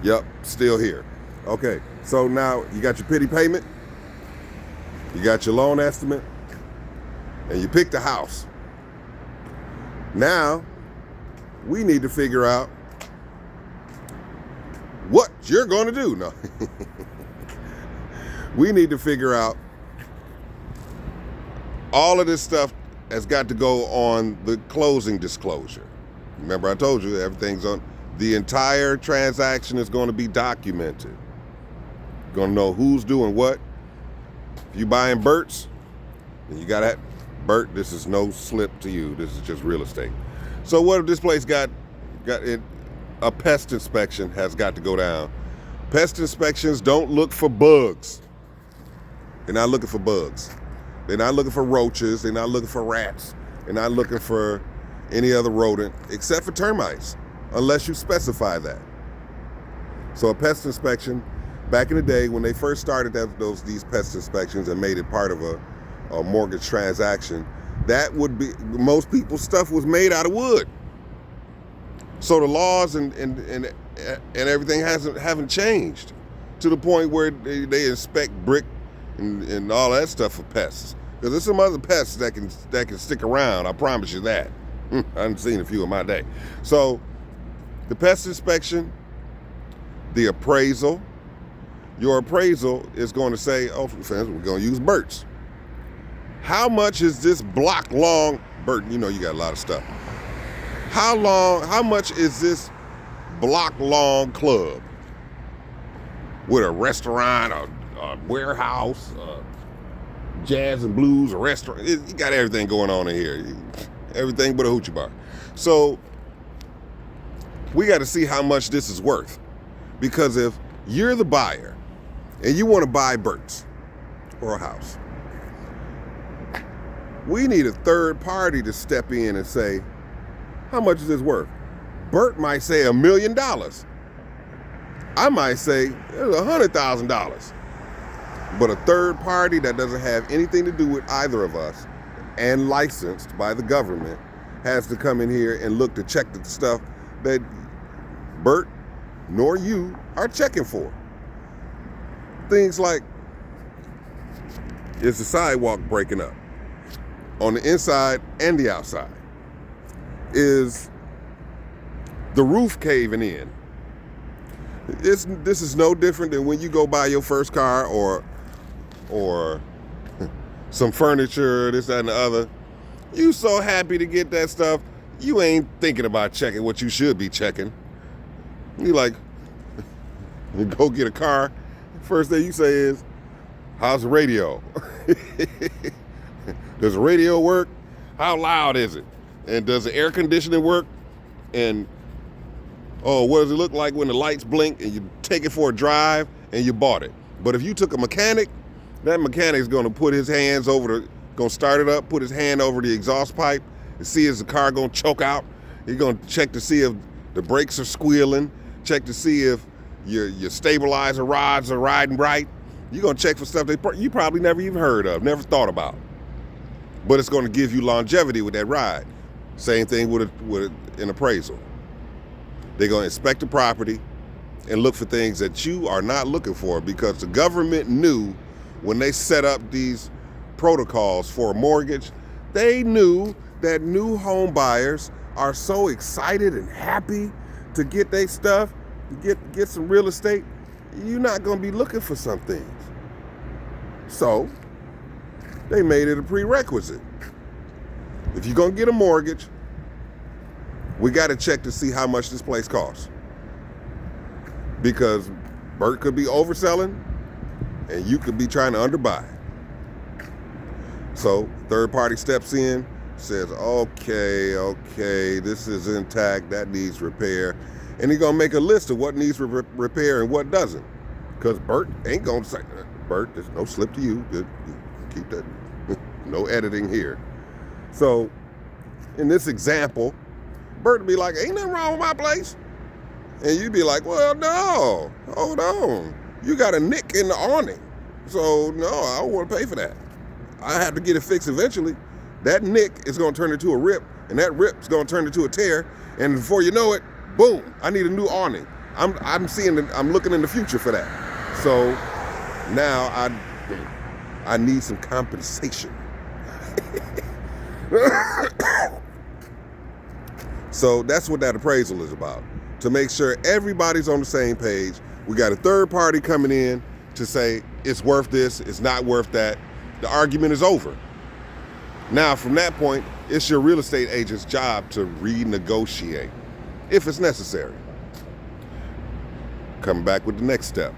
Yep, still here. Okay, so now you got your pity payment, you got your loan estimate, and you picked a house. Now, we need to figure out what you're going to do. No. We need to figure out all of this stuff has got to go on the closing disclosure. Remember, I told you everything's on. The entire transaction is going to be documented. You're going to know who's doing what. If you buying Burt's, then you got that. Bert, this is no slip to you. This is just real estate. So what if this place got it? A pest inspection has got to go down. Pest inspections don't look for bugs. They're not looking for bugs. They're not looking for roaches. They're not looking for rats. They're not looking for any other rodent except for termites, unless you specify that. So a pest inspection, back in the day when they first started these pest inspections and made it part of a mortgage transaction, that would be, most people's stuff was made out of wood. So the laws and everything haven't changed to the point where they inspect brick and all that stuff for pests. Because there's some other pests that can stick around, I promise you that. I haven't seen a few in my day. So the pest inspection, the appraisal, your appraisal is going to say, oh, for instance, we're going to use Burt's. How much is this block long, Bert, you know you got a lot of stuff. How much is this block long club with a restaurant, a warehouse, jazz and blues, a restaurant? You got everything going on in here. Everything but a hoochie bar. So we got to see how much this is worth. Because if you're the buyer and you want to buy Burt's or a house, we need a third party to step in and say, how much is this worth? Bert might say $1 million. I might say $100,000. But a third party that doesn't have anything to do with either of us and licensed by the government has to come in here and look to check the stuff that Bert nor you are checking for. Things like, is the sidewalk breaking up on the inside and the outside? Is the roof caving in? This is no different than when you go buy your first car or some furniture, this, that, and the other. You so happy to get that stuff, you ain't thinking about checking what you should be checking. You like, you go get a car, first thing you say is, how's the radio? Does the radio work? How loud is it? And does the air conditioning work? And, oh, what does it look like when the lights blink? And you take it for a drive and you bought it. But if you took a mechanic, that mechanic's gonna put his hands gonna start it up, put his hand over the exhaust pipe and see is the car gonna choke out. He's gonna check to see if the brakes are squealing, check to see if your stabilizer rods are riding right. You're gonna check for stuff that you probably never even heard of, never thought about. But it's gonna give you longevity with that ride. Same thing with an appraisal. They're gonna inspect the property and look for things that you are not looking for, because the government knew when they set up these protocols for a mortgage, they knew that new home buyers are so excited and happy to get their stuff, get some real estate. You're not gonna be looking for some things. So they made it a prerequisite. If you're gonna get a mortgage, we gotta check to see how much this place costs. Because Bert could be overselling and you could be trying to underbuy. So third party steps in, says, okay, this is intact, that needs repair. And he's gonna make a list of what needs repair and what doesn't. Because Bert ain't gonna say, Bert, there's no slip to you, good, keep that, no editing here. So in this example, Bert would be like, ain't nothing wrong with my place. And you'd be like, well, no, hold on. You got a nick in the awning. So no, I don't want to pay for that. I have to get it fixed eventually. That nick is going to turn into a rip, and that rip is going to turn into a tear. And before you know it, boom, I need a new awning. I'm looking in the future for that. So now I need some compensation. So that's what that appraisal is about. To make sure everybody's on the same page. We got a third party coming in to say it's worth this, it's not worth that. The argument is over. Now, from that point, it's your real estate agent's job to renegotiate if it's necessary. Coming back with the next step.